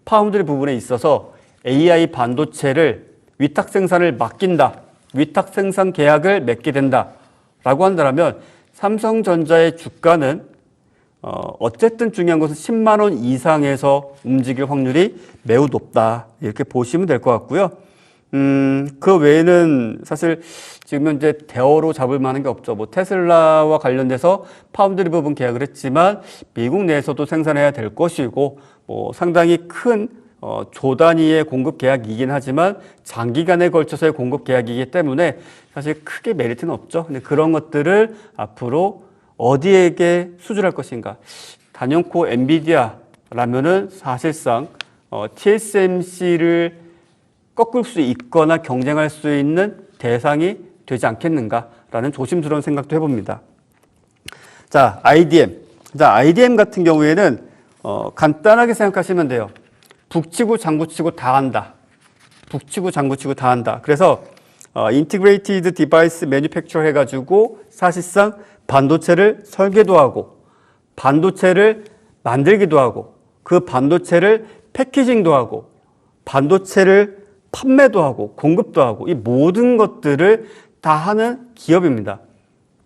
파운드리 부분에 있어서 AI 반도체를 위탁 생산을 맡긴다. 위탁 생산 계약을 맺게 된다. 라고 한다면 삼성전자의 주가는 어쨌든 중요한 것은 10만 원 이상에서 움직일 확률이 매우 높다. 이렇게 보시면 될 것 같고요. 그 외에는 사실 지금 현재 대어로 잡을 만한 게 없죠. 뭐 테슬라와 관련돼서 파운드리 부분 계약을 했지만 미국 내에서도 생산해야 될 것이고 뭐 상당히 큰 조 단위의 공급 계약이긴 하지만 장기간에 걸쳐서의 공급 계약이기 때문에 사실 크게 메리트는 없죠. 근데 그런 것들을 앞으로 어디에게 수주할 것인가? 단연코 엔비디아라면은 사실상 TSMC를 꺾을 수 있거나 경쟁할 수 있는 대상이 되지 않겠는가라는 조심스러운 생각도 해봅니다. 자, IDM. 자, IDM 같은 경우에는 간단하게 생각하시면 돼요. 북치고 장구치고 다 한다. 북치고 장구치고 다 한다. 그래서 인티그레이티드 디바이스 매니팩처 해가지고 사실상 반도체를 설계도 하고 반도체를 만들기도 하고 그 반도체를 패키징도 하고 반도체를 판매도 하고 공급도 하고 이 모든 것들을 다 하는 기업입니다.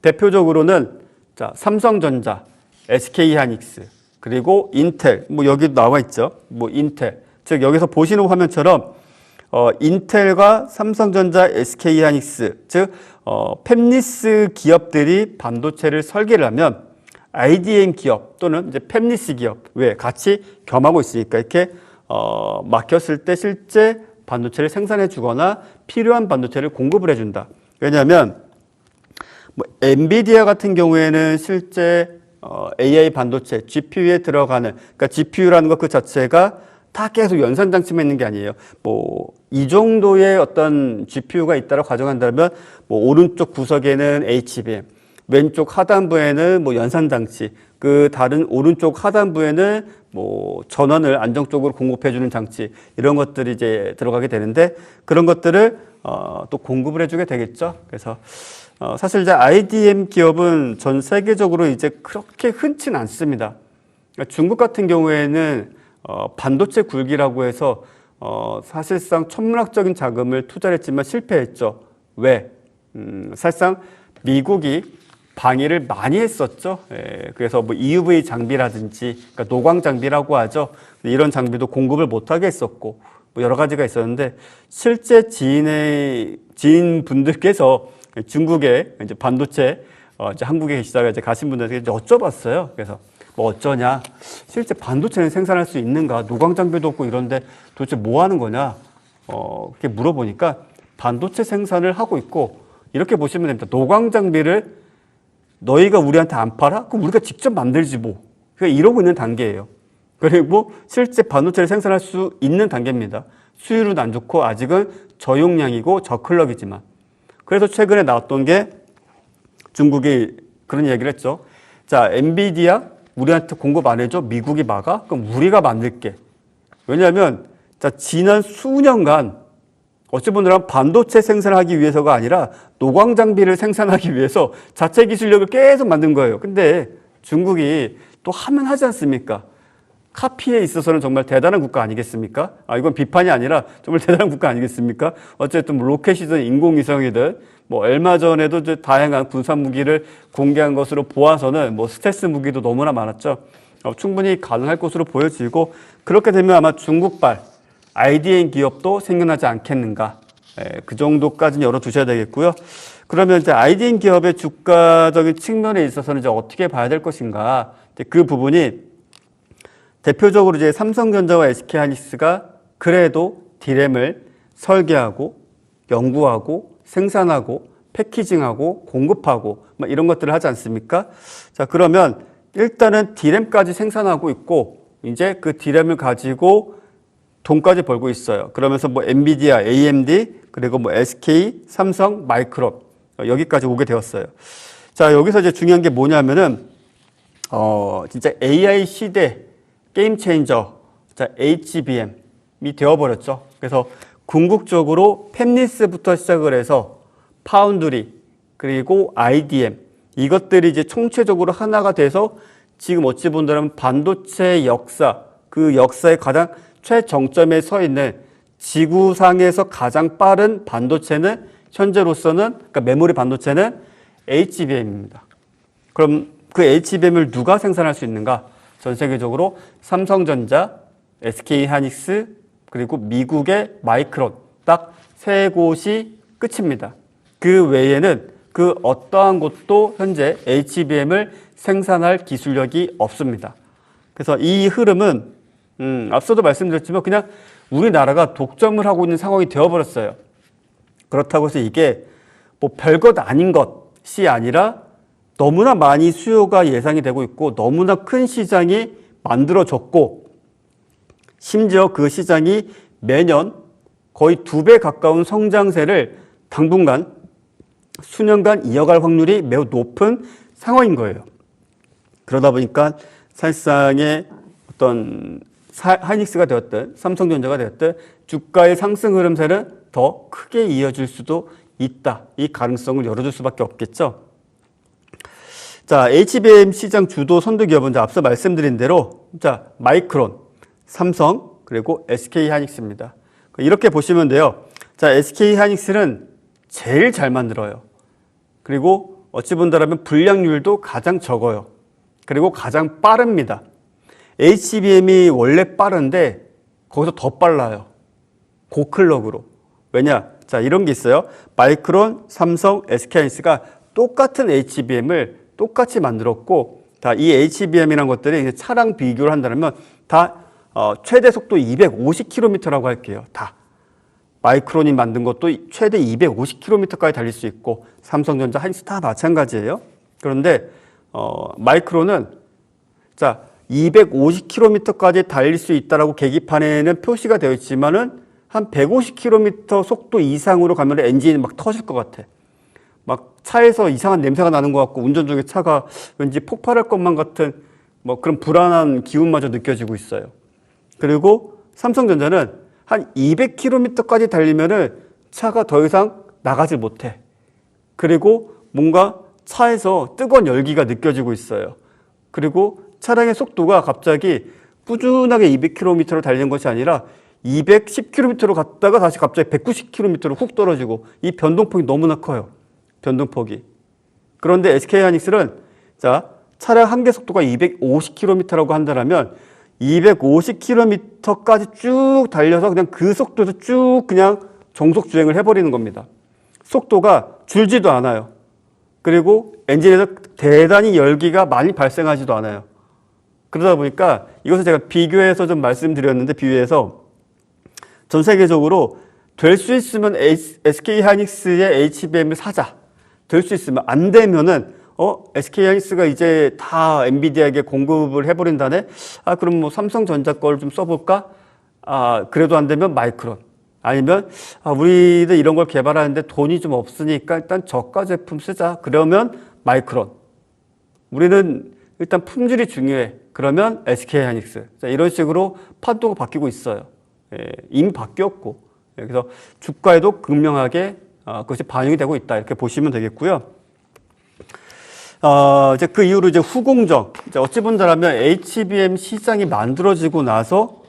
대표적으로는 자, 삼성전자, SK하이닉스 그리고 인텔, 뭐 여기 나와 있죠. 뭐 인텔, 즉 여기서 보시는 화면처럼 인텔과 삼성전자, SK하이닉스, 즉 팹리스 기업들이 반도체를 설계를 하면 IDM 기업 또는 이제 팹리스 기업 왜 같이 겸하고 있으니까 이렇게 막혔을 때 실제 반도체를 생산해 주거나 필요한 반도체를 공급을 해준다. 왜냐하면 뭐 엔비디아 같은 경우에는 실제 AI 반도체, GPU에 들어가는, 그러니까 GPU라는 것 그 자체가 다 계속 연산 장치만 있는 게 아니에요. 뭐 이 정도의 어떤 GPU가 있다고 가정한다면 뭐 오른쪽 구석에는 HBM, 왼쪽 하단부에는 뭐 연산 장치, 그 다른 오른쪽 하단부에는 뭐 전원을 안정적으로 공급해주는 장치 이런 것들이 이제 들어가게 되는데 그런 것들을 또 공급을 해주게 되겠죠. 그래서 사실 이제 IDM 기업은 전 세계적으로 이제 그렇게 흔치는 않습니다. 그러니까 중국 같은 경우에는 반도체 굴기라고 해서 사실상 천문학적인 자금을 투자를 했지만 실패했죠. 왜? 사실상 미국이 방해를 많이 했었죠. 예, 그래서 뭐 EUV 장비라든지 그러니까 노광 장비라고 하죠. 이런 장비도 공급을 못하게 했었고 뭐 여러 가지가 있었는데 실제 지인분들께서 중국에 이제 반도체 이제 한국에 계시다가 이제 가신 분들에게 이제 여쭤봤어요. 그래서 뭐 어쩌냐? 실제 반도체는 생산할 수 있는가? 노광 장비도 없고 이런데 도대체 뭐 하는 거냐? 그렇게 물어보니까 반도체 생산을 하고 있고 이렇게 보시면 됩니다. 노광 장비를 너희가 우리한테 안 팔아? 그럼 우리가 직접 만들지 뭐. 그러니까 이러고 있는 단계예요. 그리고 실제 반도체를 생산할 수 있는 단계입니다. 수율은 안 좋고 아직은 저용량이고 저클럭이지만. 그래서 최근에 나왔던 게 중국이 그런 얘기를 했죠. 자, 엔비디아 우리한테 공급 안 해줘? 미국이 막아? 그럼 우리가 만들게. 왜냐하면 자, 지난 수년간 어찌 보면 반도체 생산하기 위해서가 아니라 노광 장비를 생산하기 위해서 자체 기술력을 계속 만든 거예요. 근데 중국이 또 하면 하지 않습니까? 카피에 있어서는 정말 대단한 국가 아니겠습니까? 이건 비판이 아니라 정말 대단한 국가 아니겠습니까? 어쨌든 뭐 로켓이든 인공위성이든 뭐 얼마 전에도 다양한 군사 무기를 공개한 것으로 보아서는 뭐 스텔스 무기도 너무나 많았죠. 충분히 가능할 것으로 보여지고, 그렇게 되면 아마 중국발 IDM 기업도 생겨나지 않겠는가. 그 정도까지는 열어두셔야 되겠고요. 그러면 이제 IDM 기업의 주가적인 측면에 있어서는 이제 어떻게 봐야 될 것인가. 그 부분이 대표적으로 이제 삼성전자와 SK하이닉스가 그래도 D램을 설계하고 연구하고 생산하고 패키징하고 공급하고 막 이런 것들을 하지 않습니까? 자, 그러면 일단은 D램까지 생산하고 있고 이제 그 D램을 가지고 돈까지 벌고 있어요. 그러면서 뭐 엔비디아, AMD, 그리고 뭐 SK, 삼성, 마이크론 여기까지 오게 되었어요. 자, 여기서 이제 중요한 게 뭐냐면은 진짜 AI 시대 게임 체인저, 자, HBM이 되어버렸죠. 그래서 궁극적으로 팹리스부터 시작을 해서 파운드리, 그리고 IDM, 이것들이 이제 총체적으로 하나가 돼서 지금 어찌 본다면 반도체 역사, 그 역사의 가장 최정점에 서 있는 지구상에서 가장 빠른 반도체는 현재로서는, 그러니까 메모리 반도체는 HBM입니다. 그럼 그 HBM을 누가 생산할 수 있는가? 전 세계적으로 삼성전자, SK하이닉스, 그리고 미국의 마이크론, 딱 세 곳이 끝입니다. 그 외에는 그 어떠한 곳도 현재 HBM을 생산할 기술력이 없습니다. 그래서 이 흐름은 앞서도 말씀드렸지만 그냥 우리나라가 독점을 하고 있는 상황이 되어버렸어요. 그렇다고 해서 이게 뭐 별것 아닌 것이 아니라 너무나 많이 수요가 예상이 되고 있고 너무나 큰 시장이 만들어졌고, 심지어 그 시장이 매년 거의 2배 가까운 성장세를 당분간 수년간 이어갈 확률이 매우 높은 상황인 거예요. 그러다 보니까 사실상의 어떤 하이닉스가 되었든 삼성전자가 되었든 주가의 상승 흐름세는 더 크게 이어질 수도 있다. 이 가능성을 열어줄 수밖에 없겠죠. 자, HBM 시장 주도 선도 기업은 앞서 말씀드린 대로 자, 마이크론, 삼성, 그리고 SK하이닉스입니다. 이렇게 보시면 돼요. 자, SK하이닉스는 제일 잘 만들어요. 그리고 어찌 본다라면 불량률도 가장 적어요. 그리고 가장 빠릅니다. HBM이 원래 빠른데 거기서 더 빨라요. 고클럭으로. 왜냐? 자, 이런 게 있어요. 마이크론, 삼성, SK하이닉스가 똑같은 HBM을 똑같이 만들었고, 다 이 HBM이라는 것들이 차량 비교를 한다면 다 최대 속도 250km라고 할게요. 다. 마이크론이 만든 것도 최대 250km까지 달릴 수 있고, 삼성전자, 하이닉스 다 마찬가지예요. 그런데 마이크론은 자 250km까지 달릴 수 있다라고 계기판에는 표시가 되어 있지만은 한 150km 속도 이상으로 가면 엔진이 막 터질 것 같아. 막 차에서 이상한 냄새가 나는 것 같고 운전 중에 차가 왠지 폭발할 것만 같은 뭐 그런 불안한 기운마저 느껴지고 있어요. 그리고 삼성전자는 한 200km까지 달리면은 차가 더 이상 나가지 못해. 그리고 뭔가 차에서 뜨거운 열기가 느껴지고 있어요. 그리고 차량의 속도가 갑자기 꾸준하게 200km로 달리는 것이 아니라 210km로 갔다가 다시 갑자기 190km로 훅 떨어지고 이 변동폭이 너무나 커요. 변동폭이. 그런데 SK하이닉스는 자, 차량 한계 속도가 250km라고 한다면 250km까지 쭉 달려서 그냥 그 속도에서 쭉 그냥 정속 주행을 해버리는 겁니다. 속도가 줄지도 않아요. 그리고 엔진에서 대단히 열기가 많이 발생하지도 않아요. 그러다 보니까 이것을 제가 비교해서 좀 말씀드렸는데 비유해서 전 세계적으로 될 수 있으면 SK하이닉스의 HBM을 사자. 될 수 있으면 안 되면은 SK하이닉스가 이제 다 엔비디아에게 공급을 해버린다네. 그럼 뭐 삼성전자 걸 좀 써볼까? 그래도 안 되면 마이크론. 아니면 우리도 이런 걸 개발하는데 돈이 좀 없으니까 일단 저가 제품 쓰자. 그러면 마이크론. 우리는 일단 품질이 중요해. 그러면 SK하이닉스. 자, 이런 식으로 판도가 바뀌고 있어요. 이미 바뀌었고. 그래서 주가에도 극명하게 그것이 반영이 되고 있다. 이렇게 보시면 되겠고요. 이제 그 이후로 이제 후공정, 이제 어찌 본다면 HBM 시장이 만들어지고 나서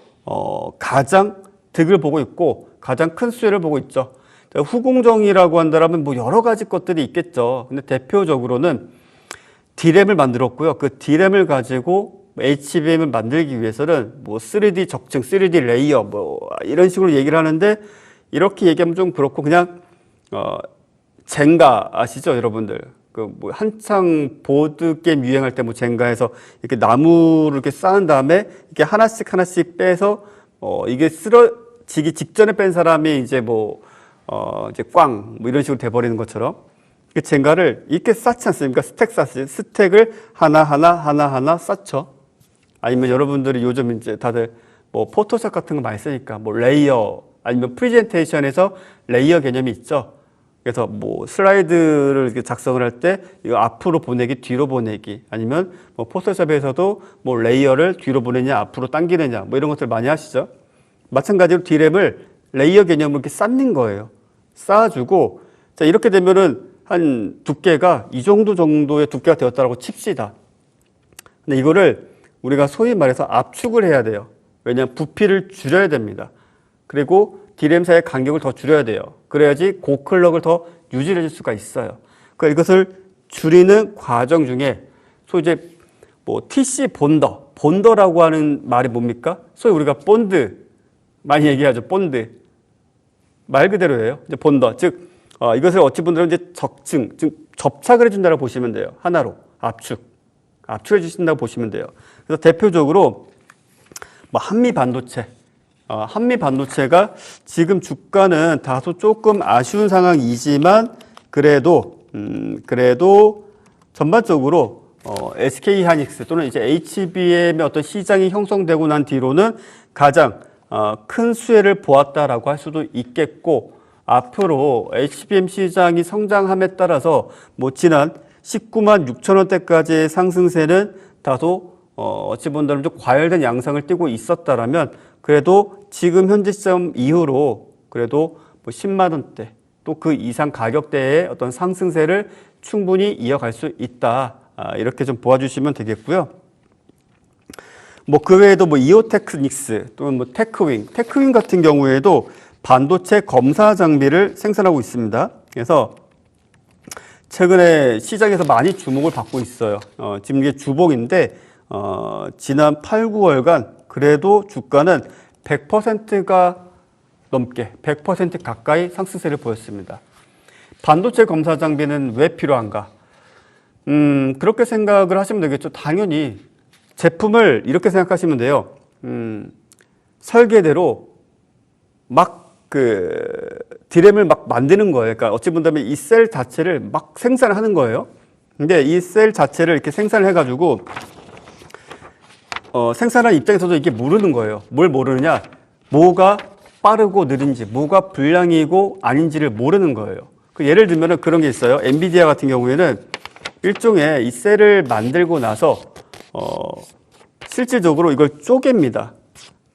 가장 득을 보고 있고 가장 큰 수혜를 보고 있죠. 후공정이라고 한다면 뭐 여러 가지 것들이 있겠죠. 근데 대표적으로는 D램을 만들었고요. 그 D램을 가지고 HBM을 만들기 위해서는 뭐 3D 적층, 3D 레이어 뭐 이런 식으로 얘기를 하는데 이렇게 얘기하면 좀 그렇고 그냥 젠가 아시죠, 여러분들? 그 뭐 한창 보드 게임 유행할 때 뭐 젠가에서 이렇게 나무를 이렇게 쌓은 다음에 이렇게 하나씩 빼서 이게 쓰러지기 직전에 뺀 사람이 이제 뭐 이제 꽝 뭐 이런 식으로 돼버리는 것처럼 그 젠가를 이렇게 쌓지 않습니까? 스택을 하나 쌓죠. 아니면 여러분들이 요즘 이제 다들 뭐 포토샵 같은 거 많이 쓰니까 뭐 레이어 아니면 프레젠테이션에서 레이어 개념이 있죠. 그래서 뭐 슬라이드를 이렇게 작성을 할 때 이거 앞으로 보내기, 뒤로 보내기 아니면 뭐 포토샵에서도 뭐 레이어를 뒤로 보내냐, 앞으로 당기느냐 뭐 이런 것들 많이 하시죠. 마찬가지로 D램을 레이어 개념으로 이렇게 쌓는 거예요. 쌓아주고 자 이렇게 되면은 한 두께가 이 정도의 두께가 되었다라고 칩시다. 근데 이거를 우리가 소위 말해서 압축을 해야 돼요. 왜냐하면 부피를 줄여야 됩니다. 그리고 D램 사이의 간격을 더 줄여야 돼요. 그래야지 고클럭을 더 유지해 줄 수가 있어요. 그러니까 이것을 줄이는 과정 중에 소위 이제 뭐 TC 본더라고 하는 말이 뭡니까? 소위 우리가 본드 많이 얘기하죠. 본드 말 그대로예요. 이제 본더 즉 이것을 어찌 보면 이제 적층 즉 접착을 해준다고 보시면 돼요. 하나로 압축해 주신다고 보시면 돼요. 그래서 대표적으로 뭐 한미 반도체가 지금 주가는 다소 조금 아쉬운 상황이지만 그래도 전반적으로 SK 하이닉스 또는 이제 HBM의 어떤 시장이 형성되고 난 뒤로는 가장 큰 수혜를 보았다라고 할 수도 있겠고 앞으로 HBM 시장이 성장함에 따라서 뭐 지난 19만 6천 원대까지의 상승세는 다소 어찌 본다면 좀 과열된 양상을 띠고 있었다라면 그래도 지금 현재 시점 이후로 그래도 뭐 10만 원대 또 그 이상 가격대의 어떤 상승세를 충분히 이어갈 수 있다. 이렇게 좀 보아주시면 되겠고요. 뭐 그 외에도 뭐 이오테크닉스 또는 뭐 테크윙 같은 경우에도 반도체 검사 장비를 생산하고 있습니다. 그래서 최근에 시장에서 많이 주목을 받고 있어요. 지금 이게 주봉인데 지난 8, 9월간 그래도 주가는 100%가 넘게 100% 가까이 상승세를 보였습니다. 반도체 검사 장비는 왜 필요한가? 그렇게 생각을 하시면 되겠죠. 당연히 제품을 이렇게 생각하시면 돼요. 설계대로 막 D램을 막 만드는 거예요. 그러니까 어찌 본다면 이 셀 자체를 막 생산을 하는 거예요. 근데 이 셀 자체를 이렇게 생산을 해가지고 생산한 입장에서도 이게 모르는 거예요. 뭘 모르느냐? 뭐가 빠르고 느린지, 뭐가 불량이고 아닌지를 모르는 거예요. 예를 들면 그런 게 있어요. 엔비디아 같은 경우에는 일종의 이 셀을 만들고 나서 실질적으로 이걸 쪼갭니다.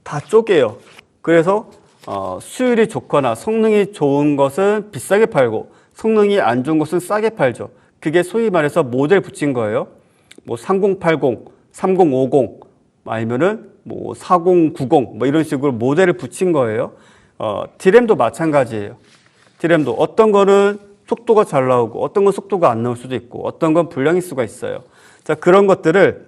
다 쪼개요. 그래서 수율이 좋거나 성능이 좋은 것은 비싸게 팔고 성능이 안 좋은 것은 싸게 팔죠. 그게 소위 말해서 모델 붙인 거예요. 뭐 3080, 3050 아니면은 뭐 4090 뭐 이런 식으로 모델을 붙인 거예요. D램도 마찬가지예요. D램도 어떤 거는 속도가 잘 나오고 어떤 건 속도가 안 나올 수도 있고 어떤 건 불량일 수가 있어요. 자, 그런 것들을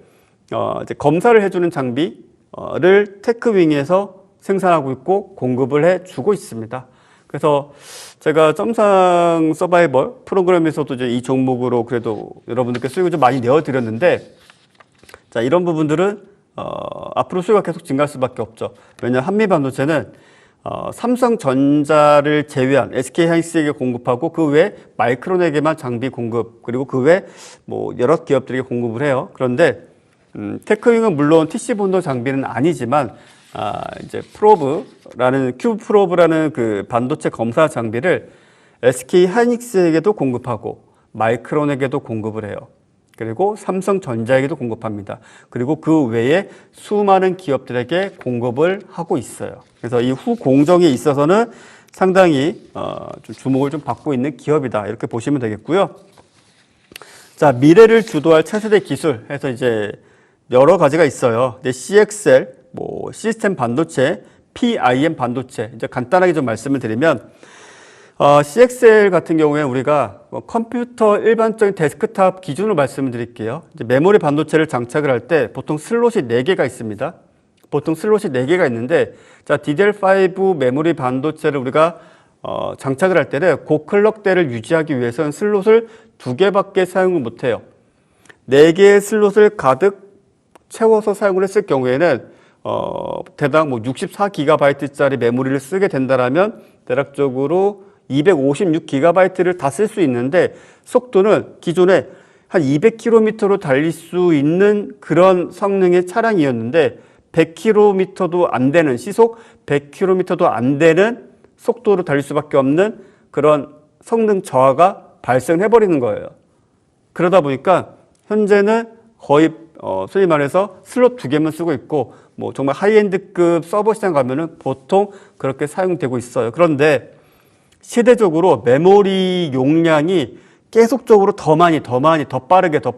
이제 검사를 해주는 장비를 테크윙에서 생산하고 있고 공급을 해주고 있습니다. 그래서 제가 점상 서바이벌 프로그램에서도 이제 이 종목으로 그래도 여러분들께 수익을 좀 많이 내어드렸는데 자, 이런 부분들은 앞으로 수요가 계속 증가할 수밖에 없죠. 왜냐하면 한미반도체는 삼성전자를 제외한 SK하이닉스에게 공급하고 그 외 마이크론에게만 장비 공급 그리고 그 외 뭐 여러 기업들에게 공급을 해요. 그런데 테크윙은 물론 TC 본더 장비는 아니지만 이제 큐브 프로브라는 그 반도체 검사 장비를 SK하이닉스에게도 공급하고 마이크론에게도 공급을 해요. 그리고 삼성전자에게도 공급합니다. 그리고 그 외에 수많은 기업들에게 공급을 하고 있어요. 그래서 이 후공정에 있어서는 상당히 좀 주목을 좀 받고 있는 기업이다. 이렇게 보시면 되겠고요. 자, 미래를 주도할 차세대 기술 해서 이제 여러 가지가 있어요. 이제 CXL, 뭐 시스템 반도체, PIM 반도체. 이제 간단하게 좀 말씀을 드리면 CXL 같은 경우에 우리가 컴퓨터 일반적인 데스크탑 기준으로 말씀을 드릴게요. 이제 메모리 반도체를 장착을 할 때 보통 슬롯이 4개가 있습니다. 보통 슬롯이 4개가 있는데, 자, DDR5 메모리 반도체를 우리가 장착을 할 때는 고클럭대를 유지하기 위해서는 슬롯을 2개밖에 사용을 못해요. 4개의 슬롯을 가득 채워서 사용을 했을 경우에는 대당 뭐 64GB짜리 메모리를 쓰게 된다라면 대략적으로 256GB를 다 쓸 수 있는데, 속도는 기존에 한 200km로 달릴 수 있는 그런 성능의 차량이었는데 100km도 안 되는, 시속 100km도 안 되는 속도로 달릴 수밖에 없는 그런 성능 저하가 발생해버리는 거예요. 그러다 보니까 현재는 거의 소위 말해서 슬롯 2개만 쓰고 있고, 뭐 정말 하이엔드급 서버 시장 가면은 보통 그렇게 사용되고 있어요. 그런데 시대적으로 메모리 용량이 계속적으로 더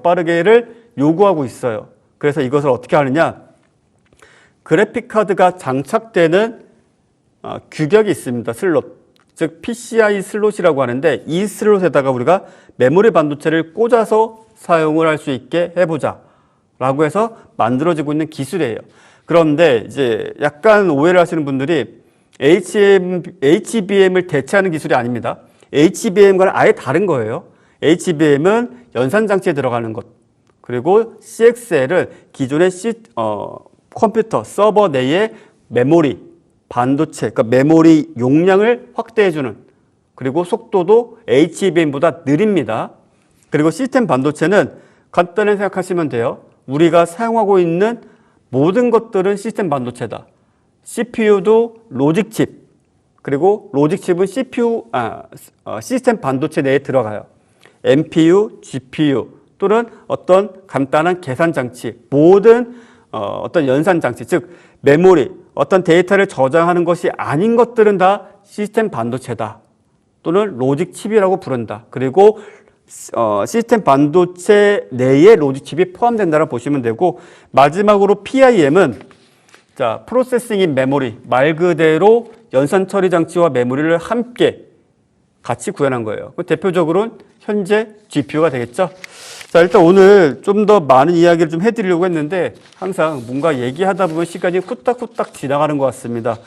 빠르게를 요구하고 있어요. 그래서 이것을 어떻게 하느냐? 그래픽 카드가 장착되는 규격이 있습니다. 슬롯. 즉 PCI 슬롯이라고 하는데, 이 슬롯에다가 우리가 메모리 반도체를 꽂아서 사용을 할 수 있게 해보자 라고 해서 만들어지고 있는 기술이에요. 그런데 이제 약간 오해를 하시는 분들이 HBM을 대체하는 기술이 아닙니다. HBM과는 아예 다른 거예요. HBM은 연산장치에 들어가는 것, 그리고 CXL은 기존의 컴퓨터 서버 내의 메모리 반도체, 그러니까 메모리 용량을 확대해주는, 그리고 속도도 HBM보다 느립니다. 그리고 시스템 반도체는 간단히 생각하시면 돼요. 우리가 사용하고 있는 모든 것들은 시스템 반도체다. CPU도 로직 칩, 그리고 로직 칩은 시스템 반도체 내에 들어가요. NPU, GPU 또는 어떤 간단한 계산 장치, 모든 어떤 연산 장치, 즉 메모리, 어떤 데이터를 저장하는 것이 아닌 것들은 다 시스템 반도체다, 또는 로직 칩이라고 부른다. 그리고 시스템 반도체 내에 로직 칩이 포함된다고 보시면 되고, 마지막으로 PIM은 자, 프로세싱인 메모리, 말 그대로 연산 처리 장치와 메모리를 함께 같이 구현한 거예요. 대표적으로는 현재 GPU가 되겠죠. 자, 일단 오늘 좀 더 많은 이야기를 좀 해드리려고 했는데, 항상 뭔가 얘기하다 보면 시간이 후딱후딱 지나가는 것 같습니다.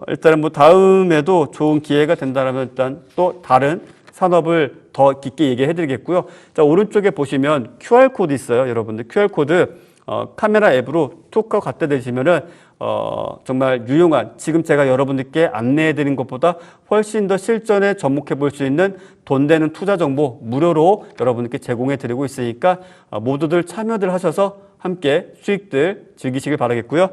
일단은 뭐 다음에도 좋은 기회가 된다면 일단 또 다른 산업을 더 깊게 얘기해 드리겠고요. 자, 오른쪽에 보시면 QR코드 있어요. 여러분들 QR코드 카메라 앱으로 툭하고 갖다 대시면은 정말 유용한, 지금 제가 여러분들께 안내해 드린 것보다 훨씬 더 실전에 접목해 볼 수 있는 돈 되는 투자 정보 무료로 여러분들께 제공해 드리고 있으니까 모두들 참여들 하셔서 함께 수익들 즐기시길 바라겠고요.